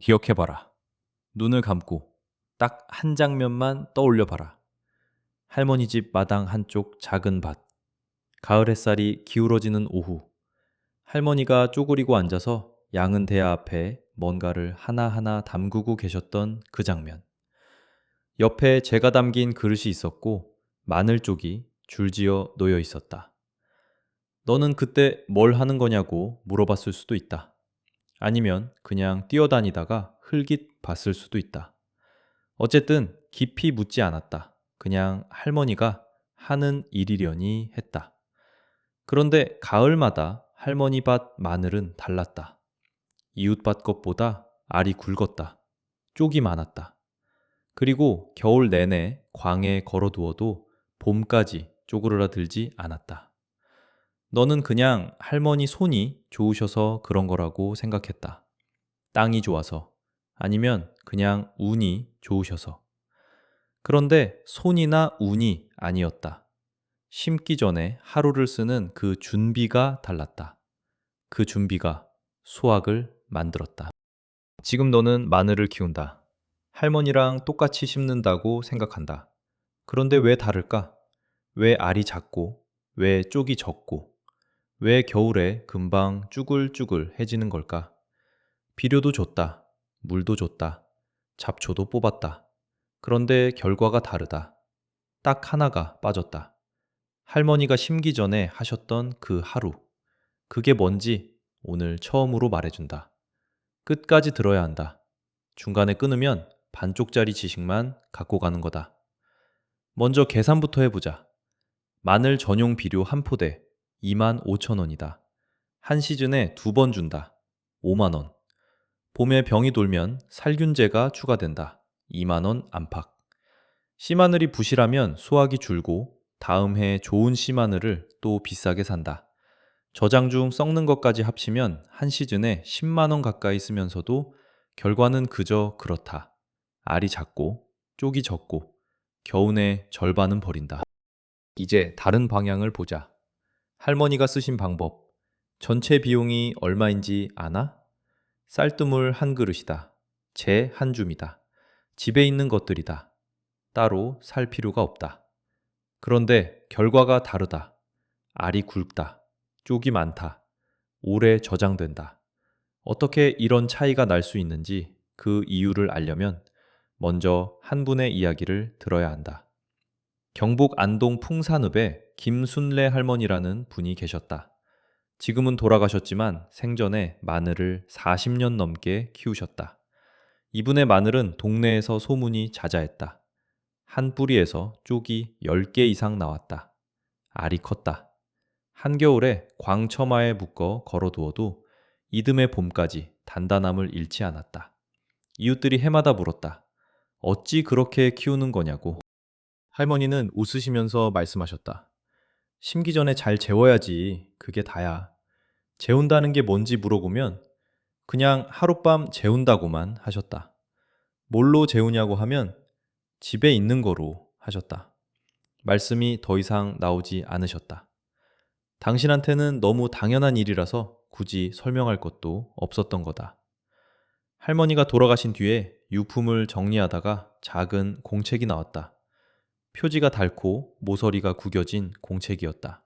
기억해봐라. 눈을 감고 딱 한 장면만 떠올려봐라. 할머니 집 마당 한쪽 작은 밭. 가을 햇살이 기울어지는 오후. 할머니가 쪼그리고 앉아서 양은 대야 앞에 뭔가를 하나하나 담그고 계셨던 그 장면. 옆에 재가 담긴 그릇이 있었고 마늘 쪽이 줄지어 놓여 있었다. 너는 그때 뭘 하는 거냐고 물어봤을 수도 있다. 아니면 그냥 뛰어다니다가 흘깃 봤을 수도 있다. 어쨌든 깊이 묻지 않았다. 그냥 할머니가 하는 일이려니 했다. 그런데 가을마다 할머니 밭 마늘은 달랐다. 이웃밭 것보다 알이 굵었다. 쪽이 많았다. 그리고 겨울 내내 광에 걸어두어도 봄까지 쪼그라들지 않았다. 너는 그냥 할머니 손이 좋으셔서 그런 거라고 생각했다. 땅이 좋아서, 아니면 그냥 운이 좋으셔서. 그런데 손이나 운이 아니었다. 심기 전에 하루를 쓰는 그 준비가 달랐다. 그 준비가 수확을 만들었다. 지금 너는 마늘을 키운다. 할머니랑 똑같이 심는다고 생각한다. 그런데 왜 다를까? 왜 알이 작고, 왜 쪽이 적고, 왜 겨울에 금방 쭈글쭈글해지는 걸까? 비료도 줬다. 물도 줬다. 잡초도 뽑았다. 그런데 결과가 다르다. 딱 하나가 빠졌다. 할머니가 심기 전에 하셨던 그 하루. 그게 뭔지 오늘 처음으로 말해준다. 끝까지 들어야 한다. 중간에 끊으면 반쪽짜리 지식만 갖고 가는 거다. 먼저 계산부터 해보자. 마늘 전용 비료 한 포대 25,000원이다. 한 시즌에 2번 준다. 5만 원. 봄에 병이 돌면 살균제가 추가된다. 2만 원 안팎. 씨마늘이 부실하면 수확이 줄고 다음 해 좋은 씨마늘을 또 비싸게 산다. 저장 중 썩는 것까지 합치면 한 시즌에 10만 원 가까이 쓰면서도 결과는 그저 그렇다. 알이 작고 쪽이 적고 겨우내 절반은 버린다. 이제 다른 방향을 보자. 할머니가 쓰신 방법. 전체 비용이 얼마인지 아나? 쌀뜨물 한 그릇이다. 재 한 줌이다. 집에 있는 것들이다. 따로 살 필요가 없다. 그런데 결과가 다르다. 알이 굵다. 쪽이 많다. 오래 저장된다. 어떻게 이런 차이가 날 수 있는지 그 이유를 알려면 먼저 한 분의 이야기를 들어야 한다. 경북 안동 풍산읍에 김순례 할머니라는 분이 계셨다. 지금은 돌아가셨지만 생전에 마늘을 40년 넘게 키우셨다. 이분의 마늘은 동네에서 소문이 자자했다. 한 뿌리에서 쪽이 10개 이상 나왔다. 알이 컸다. 한겨울에 광처마에 묶어 걸어두어도 이듬해 봄까지 단단함을 잃지 않았다. 이웃들이 해마다 물었다. 어찌 그렇게 키우는 거냐고. 할머니는 웃으시면서 말씀하셨다. 심기 전에 잘 재워야지. 그게 다야. 재운다는 게 뭔지 물어보면 그냥 하룻밤 재운다고만 하셨다. 뭘로 재우냐고 하면 집에 있는 거로 하셨다. 말씀이 더 이상 나오지 않으셨다. 당신한테는 너무 당연한 일이라서 굳이 설명할 것도 없었던 거다. 할머니가 돌아가신 뒤에 유품을 정리하다가 작은 공책이 나왔다. 표지가 닳고 모서리가 구겨진 공책이었다.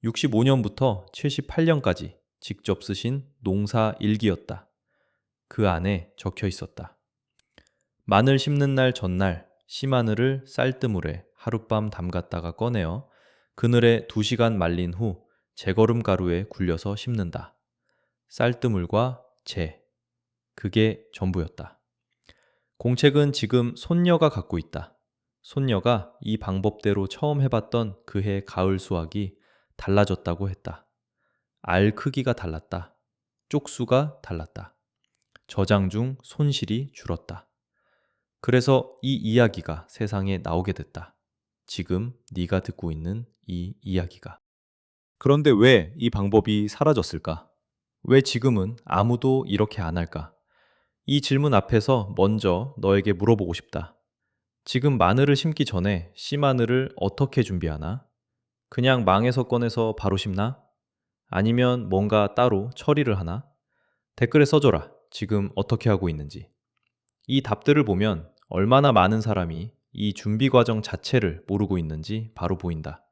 65년부터 78년까지 직접 쓰신 농사 일기였다. 그 안에 적혀 있었다. 마늘 심는 날 전날 씨마늘을 쌀뜨물에 하룻밤 담갔다가 꺼내어 그늘에 2시간 말린 후 재거름 가루에 굴려서 심는다. 쌀뜨물과 재. 그게 전부였다. 공책은 지금 손녀가 갖고 있다. 손녀가 이 방법대로 처음 해봤던 그해 가을 수확이 달라졌다고 했다. 알 크기가 달랐다. 쪽수가 달랐다. 저장 중 손실이 줄었다. 그래서 이 이야기가 세상에 나오게 됐다. 지금 네가 듣고 있는 이 이야기가. 그런데 왜 이 방법이 사라졌을까? 왜 지금은 아무도 이렇게 안 할까? 이 질문 앞에서 먼저 너에게 물어보고 싶다. 지금 마늘을 심기 전에 씨마늘을 어떻게 준비하나? 그냥 망에서 꺼내서 바로 심나? 아니면 뭔가 따로 처리를 하나? 댓글에 써줘라. 지금 어떻게 하고 있는지. 이 답들을 보면 얼마나 많은 사람이 이 준비 과정 자체를 모르고 있는지 바로 보인다.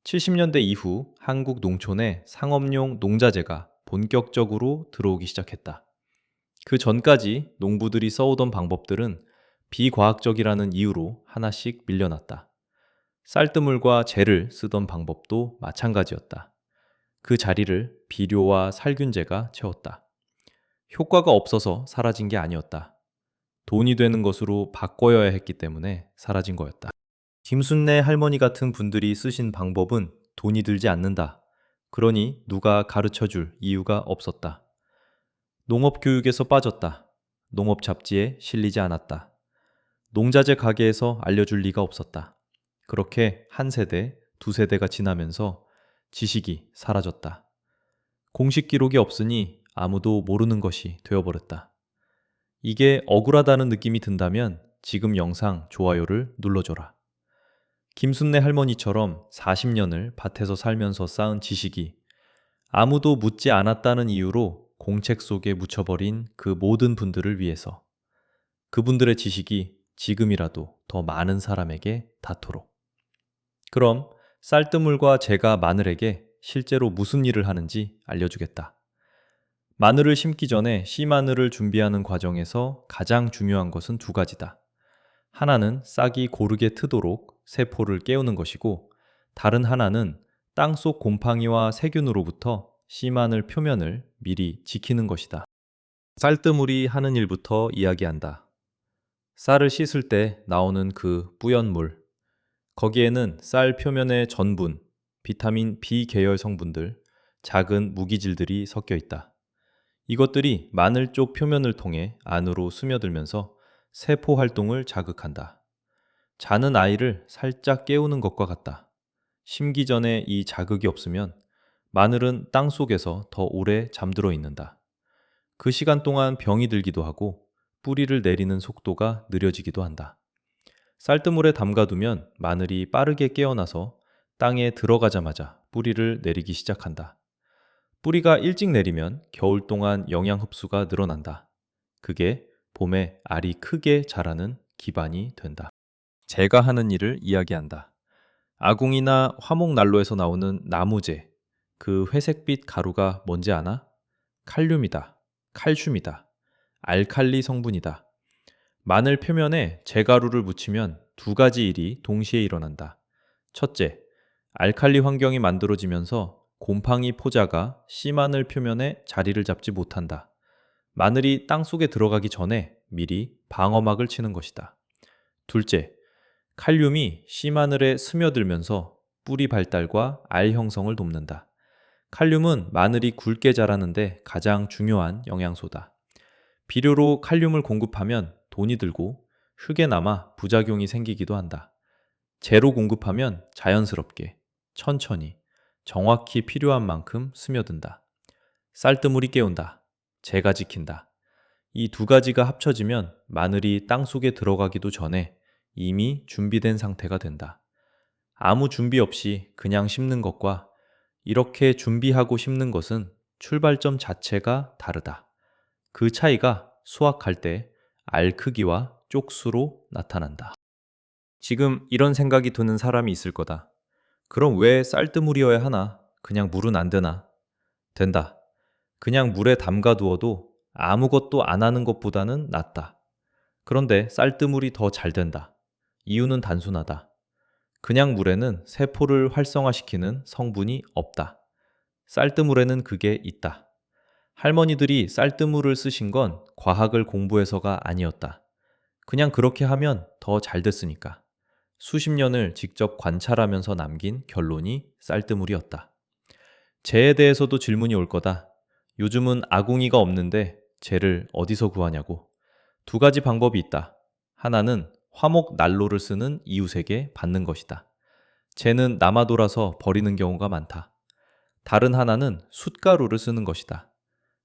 70년대 이후 한국 농촌에 상업용 농자재가 본격적으로 들어오기 시작했다. 그 전까지 농부들이 써오던 방법들은 비과학적이라는 이유로 하나씩 밀려났다. 쌀뜨물과 재를 쓰던 방법도 마찬가지였다. 그 자리를 비료와 살균제가 채웠다. 효과가 없어서 사라진 게 아니었다. 돈이 되는 것으로 바꿔야 했기 때문에 사라진 거였다. 김순례 할머니 같은 분들이 쓰신 방법은 돈이 들지 않는다. 그러니 누가 가르쳐 줄 이유가 없었다. 농업 교육에서 빠졌다. 농업 잡지에 실리지 않았다. 농자재 가게에서 알려줄 리가 없었다. 그렇게 한 세대, 두 세대가 지나면서 지식이 사라졌다. 공식 기록이 없으니 아무도 모르는 것이 되어버렸다. 이게 억울하다는 느낌이 든다면 지금 영상 좋아요를 눌러줘라. 김순례 할머니처럼 40년을 밭에서 살면서 쌓은 지식이 아무도 묻지 않았다는 이유로 공책 속에 묻혀버린 그 모든 분들을 위해서 그분들의 지식이 지금이라도 더 많은 사람에게 닿도록. 그럼 쌀뜨물과 제가 마늘에게 실제로 무슨 일을 하는지 알려주겠다. 마늘을 심기 전에 씨마늘을 준비하는 과정에서 가장 중요한 것은 두 가지다. 하나는 싹이 고르게 트도록 세포를 깨우는 것이고, 다른 하나는 땅속 곰팡이와 세균으로부터 씨마늘 표면을 미리 지키는 것이다. 쌀뜨물이 하는 일부터 이야기한다. 쌀을 씻을 때 나오는 그 뿌연 물, 거기에는 쌀 표면의 전분, 비타민 B 계열 성분들, 작은 무기질들이 섞여 있다. 이것들이 마늘 쪽 표면을 통해 안으로 스며들면서 세포 활동을 자극한다. 자는 아이를 살짝 깨우는 것과 같다. 심기 전에 이 자극이 없으면 마늘은 땅 속에서 더 오래 잠들어 있는다. 그 시간 동안 병이 들기도 하고 뿌리를 내리는 속도가 느려지기도 한다. 쌀뜨물에 담가두면 마늘이 빠르게 깨어나서 땅에 들어가자마자 뿌리를 내리기 시작한다. 뿌리가 일찍 내리면 겨울 동안 영양 흡수가 늘어난다. 그게 봄에 알이 크게 자라는 기반이 된다. 제가 하는 일을 이야기한다. 아궁이나 화목난로에서 나오는 나무재, 그 회색빛 가루가 뭔지 아나? 칼륨이다. 칼슘이다. 알칼리 성분이다. 마늘 표면에 재가루를 묻히면 두 가지 일이 동시에 일어난다. 첫째, 알칼리 환경이 만들어지면서 곰팡이 포자가 씨마늘 표면에 자리를 잡지 못한다. 마늘이 땅속에 들어가기 전에 미리 방어막을 치는 것이다. 둘째, 칼륨이 씨마늘에 스며들면서 뿌리 발달과 알 형성을 돕는다. 칼륨은 마늘이 굵게 자라는데 가장 중요한 영양소다. 비료로 칼륨을 공급하면 돈이 들고 흙에 남아 부작용이 생기기도 한다. 재로 공급하면 자연스럽게, 천천히, 정확히 필요한 만큼 스며든다. 쌀뜨물이 깨운다. 재가 지킨다. 이 두 가지가 합쳐지면 마늘이 땅속에 들어가기도 전에 이미 준비된 상태가 된다. 아무 준비 없이 그냥 심는 것과 이렇게 준비하고 심는 것은 출발점 자체가 다르다. 그 차이가 수확할 때 알 크기와 쪽수로 나타난다. 지금 이런 생각이 드는 사람이 있을 거다. 그럼 왜 쌀뜨물이어야 하나? 그냥 물은 안 되나? 된다. 그냥 물에 담가 두어도 아무것도 안 하는 것보다는 낫다. 그런데 쌀뜨물이 더 잘 된다. 이유는 단순하다. 그냥 물에는 세포를 활성화시키는 성분이 없다. 쌀뜨물에는 그게 있다. 할머니들이 쌀뜨물을 쓰신 건 과학을 공부해서가 아니었다. 그냥 그렇게 하면 더 잘 됐으니까. 수십 년을 직접 관찰하면서 남긴 결론이 쌀뜨물이었다. 재에 대해서도 질문이 올 거다. 요즘은 아궁이가 없는데 재를 어디서 구하냐고. 두 가지 방법이 있다. 하나는 화목 난로를 쓰는 이웃에게 받는 것이다. 재는 남아 돌아서 버리는 경우가 많다. 다른 하나는 숯가루를 쓰는 것이다.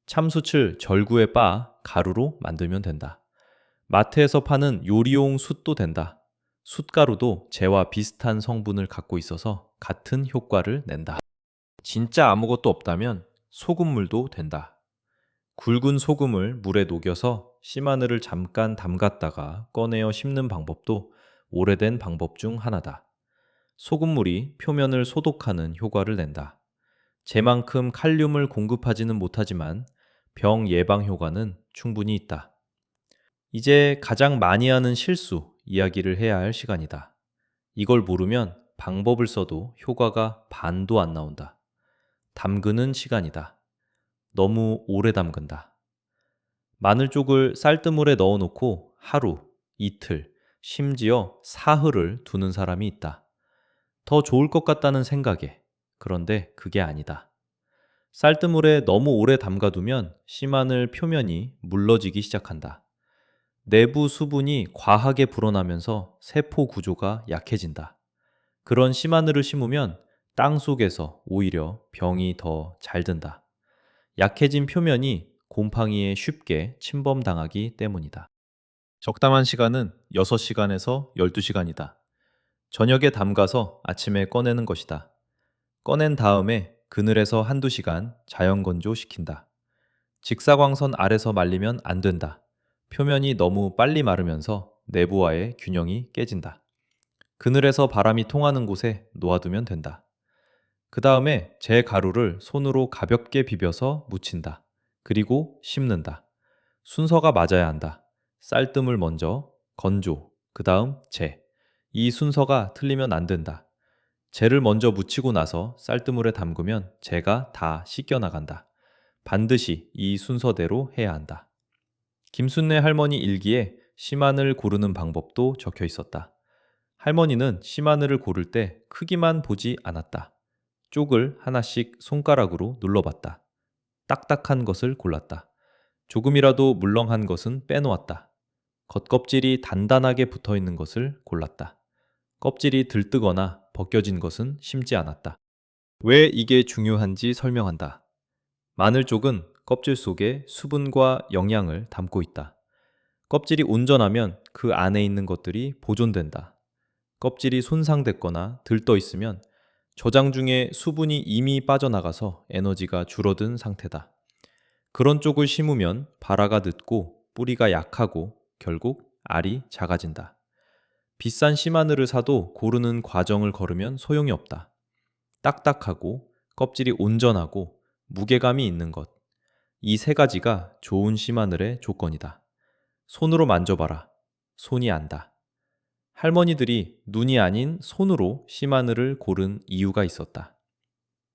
참숯을 절구에 빻아 가루로 만들면 된다. 마트에서 파는 요리용 숯도 된다. 숯가루도 재와 비슷한 성분을 갖고 있어서 같은 효과를 낸다. 진짜 아무것도 없다면 소금물도 된다. 굵은 소금을 물에 녹여서 씨마늘을 잠깐 담갔다가 꺼내어 씹는 방법도 오래된 방법 중 하나다. 소금물이 표면을 소독하는 효과를 낸다. 제만큼 칼륨을 공급하지는 못하지만 병 예방 효과는 충분히 있다. 이제 가장 많이 하는 실수 이야기를 해야 할 시간이다. 이걸 모르면 방법을 써도 효과가 반도 안 나온다. 담그는 시간이다. 너무 오래 담근다. 마늘 쪽을 쌀뜨물에 넣어놓고 하루, 이틀, 심지어 사흘을 두는 사람이 있다. 더 좋을 것 같다는 생각에. 그런데 그게 아니다. 쌀뜨물에 너무 오래 담가두면 씨마늘 표면이 물러지기 시작한다. 내부 수분이 과하게 불어나면서 세포 구조가 약해진다. 그런 씨마늘을 심으면 땅 속에서 오히려 병이 더 잘 든다. 약해진 표면이 곰팡이에 쉽게 침범당하기 때문이다. 적당한 시간은 6시간에서 12시간이다. 저녁에 담가서 아침에 꺼내는 것이다. 꺼낸 다음에 그늘에서 한두 시간 자연 건조시킨다. 직사광선 아래서 말리면 안 된다. 표면이 너무 빨리 마르면서 내부와의 균형이 깨진다. 그늘에서 바람이 통하는 곳에 놓아두면 된다. 그 다음에 제 가루를 손으로 가볍게 비벼서 묻힌다. 그리고 심는다. 순서가 맞아야 한다. 쌀뜨물 먼저, 건조, 그 다음 재. 이 순서가 틀리면 안 된다. 재를 먼저 묻히고 나서 쌀뜨물에 담그면 재가 다 씻겨나간다. 반드시 이 순서대로 해야 한다. 김순례 할머니 일기에 씨마늘 고르는 방법도 적혀 있었다. 할머니는 씨마늘을 고를 때 크기만 보지 않았다. 쪽을 하나씩 손가락으로 눌러봤다. 딱딱한 것을 골랐다. 조금이라도 물렁한 것은 빼놓았다. 겉껍질이 단단하게 붙어 있는 것을 골랐다. 껍질이 들뜨거나 벗겨진 것은 심지 않았다. 왜 이게 중요한지 설명한다. 마늘 쪽은 껍질 속에 수분과 영양을 담고 있다. 껍질이 온전하면 그 안에 있는 것들이 보존된다. 껍질이 손상됐거나 들떠 있으면 저장 중에 수분이 이미 빠져나가서 에너지가 줄어든 상태다. 그런 쪽을 심으면 발화가 늦고 뿌리가 약하고 결국 알이 작아진다. 비싼 씨마늘을 사도 고르는 과정을 걸으면 소용이 없다. 딱딱하고 껍질이 온전하고 무게감이 있는 것. 이 세 가지가 좋은 씨마늘의 조건이다. 손으로 만져봐라. 손이 안다. 할머니들이 눈이 아닌 손으로 씨마늘을 고른 이유가 있었다.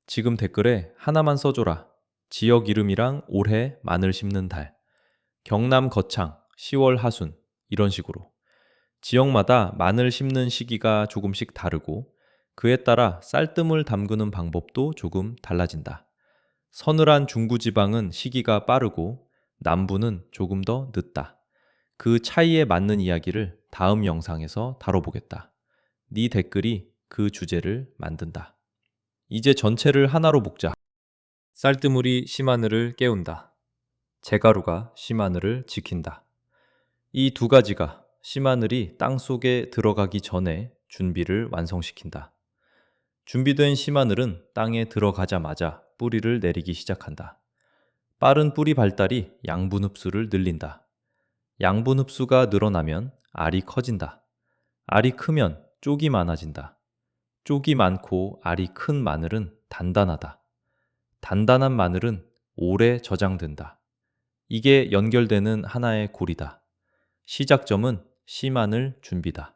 지금 댓글에 하나만 써줘라. 지역 이름이랑 올해 마늘 심는 달. 경남 거창 10월 하순 이런 식으로. 지역마다 마늘 심는 시기가 조금씩 다르고 그에 따라 쌀뜨물 담그는 방법도 조금 달라진다. 서늘한 중부지방은 시기가 빠르고 남부는 조금 더 늦다. 그 차이에 맞는 이야기를 다음 영상에서 다뤄보겠다. 네 댓글이 그 주제를 만든다. 이제 전체를 하나로 묶자. 쌀뜨물이 씨마늘을 깨운다. 재가루가 씨마늘을 지킨다. 이 두 가지가 씨마늘이 땅속에 들어가기 전에 준비를 완성시킨다. 준비된 씨마늘은 땅에 들어가자마자 뿌리를 내리기 시작한다. 빠른 뿌리 발달이 양분 흡수를 늘린다. 양분 흡수가 늘어나면 알이 커진다. 알이 크면 쪽이 많아진다. 쪽이 많고 알이 큰 마늘은 단단하다. 단단한 마늘은 오래 저장된다. 이게 연결되는 하나의 고리다. 시작점은 씨마늘 준비다.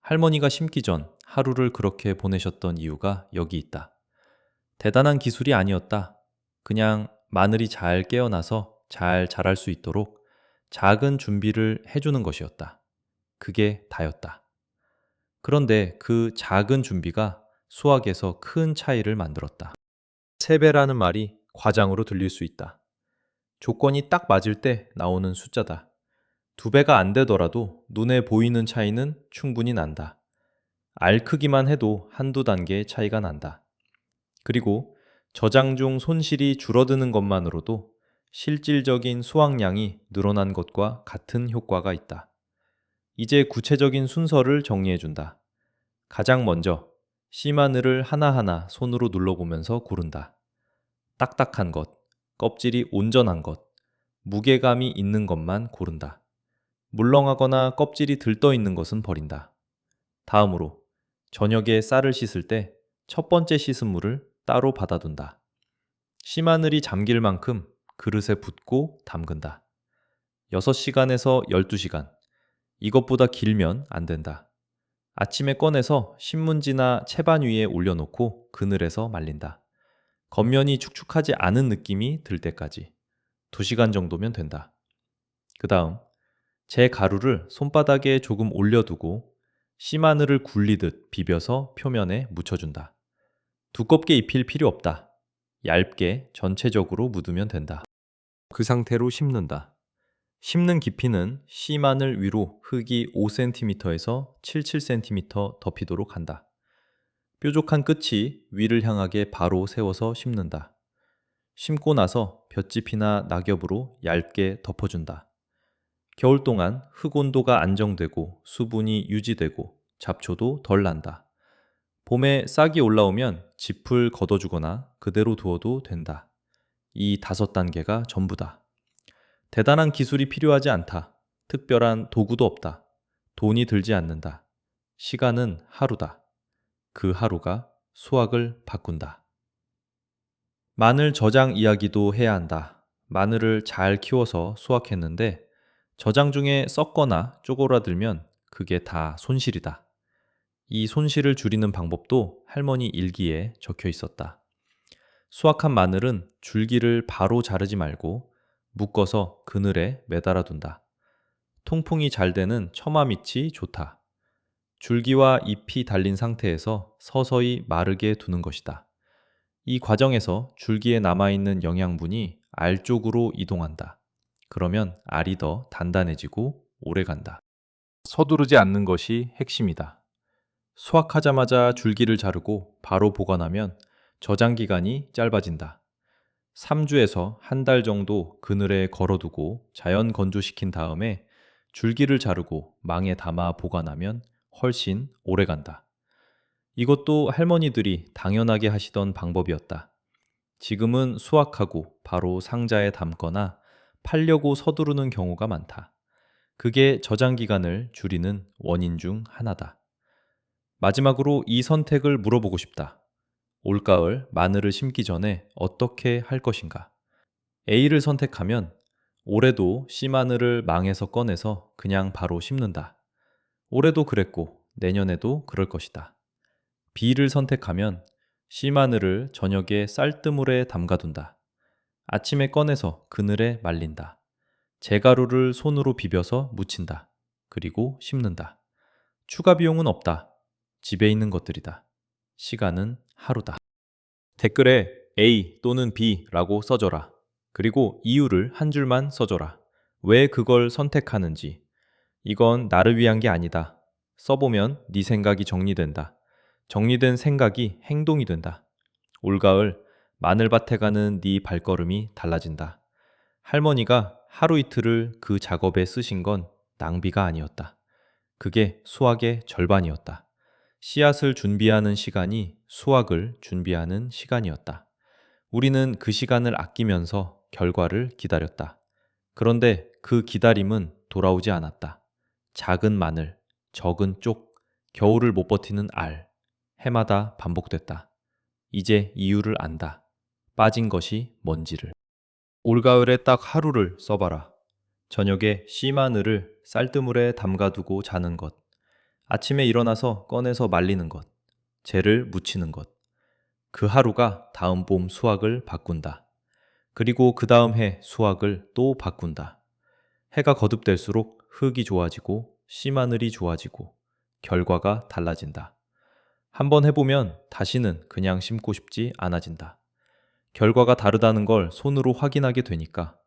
할머니가 심기 전 하루를 그렇게 보내셨던 이유가 여기 있다. 대단한 기술이 아니었다. 그냥 마늘이 잘 깨어나서 잘 자랄 수 있도록 작은 준비를 해주는 것이었다. 그게 다였다. 그런데 그 작은 준비가 수확에서 큰 차이를 만들었다. 3배라는 말이 과장으로 들릴 수 있다. 조건이 딱 맞을 때 나오는 숫자다. 2배가 안 되더라도 눈에 보이는 차이는 충분히 난다. 알 크기만 해도 한두 단계의 차이가 난다. 그리고 저장 중 손실이 줄어드는 것만으로도 실질적인 수확량이 늘어난 것과 같은 효과가 있다. 이제 구체적인 순서를 정리해준다. 가장 먼저 씨마늘을 하나하나 손으로 눌러보면서 고른다. 딱딱한 것, 껍질이 온전한 것, 무게감이 있는 것만 고른다. 물렁하거나 껍질이 들떠 있는 것은 버린다. 다음으로 저녁에 쌀을 씻을 때 첫 번째 씻은 물을 따로 받아둔다. 씨마늘이 잠길 만큼 그릇에 붓고 담근다. 6시간에서 12시간. 이것보다 길면 안 된다. 아침에 꺼내서 신문지나 채반 위에 올려놓고 그늘에서 말린다. 겉면이 축축하지 않은 느낌이 들 때까지 2시간 정도면 된다. 그 다음 제 가루를 손바닥에 조금 올려두고 씨마늘을 굴리듯 비벼서 표면에 묻혀준다. 두껍게 입힐 필요 없다. 얇게 전체적으로 묻으면 된다. 그 상태로 심는다. 심는 깊이는 씨마늘 위로 흙이 5cm에서 77cm 덮이도록 한다. 뾰족한 끝이 위를 향하게 바로 세워서 심는다. 심고 나서 볏짚이나 낙엽으로 얇게 덮어준다. 겨울 동안 흙 온도가 안정되고 수분이 유지되고 잡초도 덜 난다. 봄에 싹이 올라오면 짚을 걷어주거나 그대로 두어도 된다. 이 5단계가 전부다. 대단한 기술이 필요하지 않다. 특별한 도구도 없다. 돈이 들지 않는다. 시간은 하루다. 그 하루가 수확을 바꾼다. 마늘 저장 이야기도 해야 한다. 마늘을 잘 키워서 수확했는데 저장 중에 썩거나 쪼그라들면 그게 다 손실이다. 이 손실을 줄이는 방법도 할머니 일기에 적혀 있었다. 수확한 마늘은 줄기를 바로 자르지 말고 묶어서 그늘에 매달아 둔다. 통풍이 잘 되는 처마 밑이 좋다. 줄기와 잎이 달린 상태에서 서서히 마르게 두는 것이다. 이 과정에서 줄기에 남아있는 영양분이 알 쪽으로 이동한다. 그러면 알이 더 단단해지고 오래 간다. 서두르지 않는 것이 핵심이다. 수확하자마자 줄기를 자르고 바로 보관하면 저장 기간이 짧아진다. 3주에서 한 달 정도 그늘에 걸어두고 자연 건조시킨 다음에 줄기를 자르고 망에 담아 보관하면 훨씬 오래 간다. 이것도 할머니들이 당연하게 하시던 방법이었다. 지금은 수확하고 바로 상자에 담거나 팔려고 서두르는 경우가 많다. 그게 저장 기간을 줄이는 원인 중 하나다. 마지막으로 이 선택을 물어보고 싶다. 올가을 마늘을 심기 전에 어떻게 할 것인가? A를 선택하면 올해도 씨마늘을 망에서 꺼내서 그냥 바로 심는다. 올해도 그랬고 내년에도 그럴 것이다. B를 선택하면 씨마늘을 저녁에 쌀뜨물에 담가둔다. 아침에 꺼내서 그늘에 말린다. 제가루를 손으로 비벼서 묻힌다. 그리고 심는다. 추가 비용은 없다. 집에 있는 것들이다. 시간은 하루다. 댓글에 A 또는 B라고 써줘라. 그리고 이유를 한 줄만 써줘라. 왜 그걸 선택하는지. 이건 나를 위한 게 아니다. 써보면 네 생각이 정리된다. 정리된 생각이 행동이 된다. 올가을 마늘밭에 가는 네 발걸음이 달라진다. 할머니가 하루 이틀을 그 작업에 쓰신 건 낭비가 아니었다. 그게 수확의 절반이었다. 씨앗을 준비하는 시간이 수확을 준비하는 시간이었다. 우리는 그 시간을 아끼면서 결과를 기다렸다. 그런데 그 기다림은 돌아오지 않았다. 작은 마늘, 적은 쪽, 겨울을 못 버티는 알, 해마다 반복됐다. 이제 이유를 안다. 빠진 것이 뭔지를. 올가을에 딱 하루를 써봐라. 저녁에 씨마늘을 쌀뜨물에 담가두고 자는 것. 아침에 일어나서 꺼내서 말리는 것. 재를 묻히는 것. 그 하루가 다음 봄 수확을 바꾼다. 그리고 그 다음 해 수확을 또 바꾼다. 해가 거듭될수록 흙이 좋아지고 씨마늘이 좋아지고 결과가 달라진다. 한번 해보면 다시는 그냥 심고 싶지 않아진다. 결과가 다르다는 걸 손으로 확인하게 되니까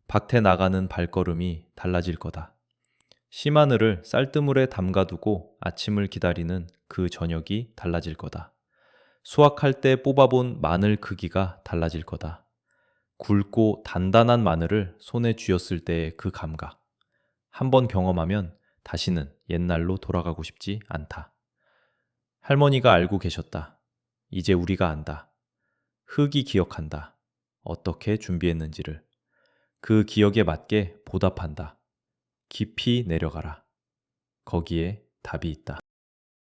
밭에 나가는 발걸음이 달라질 거다. 씨마늘을 쌀뜨물에 담가두고 아침을 기다리는 그 저녁이 달라질 거다. 수확할 때 뽑아본 마늘 크기가 달라질 거다. 굵고 단단한 마늘을 손에 쥐었을 때의 그 감각. 한번 경험하면 다시는 옛날로 돌아가고 싶지 않다. 할머니가 알고 계셨다. 이제 우리가 안다. 흙이 기억한다. 어떻게 준비했는지를. 그 기억에 맞게 보답한다. 깊이 내려가라. 거기에 답이 있다.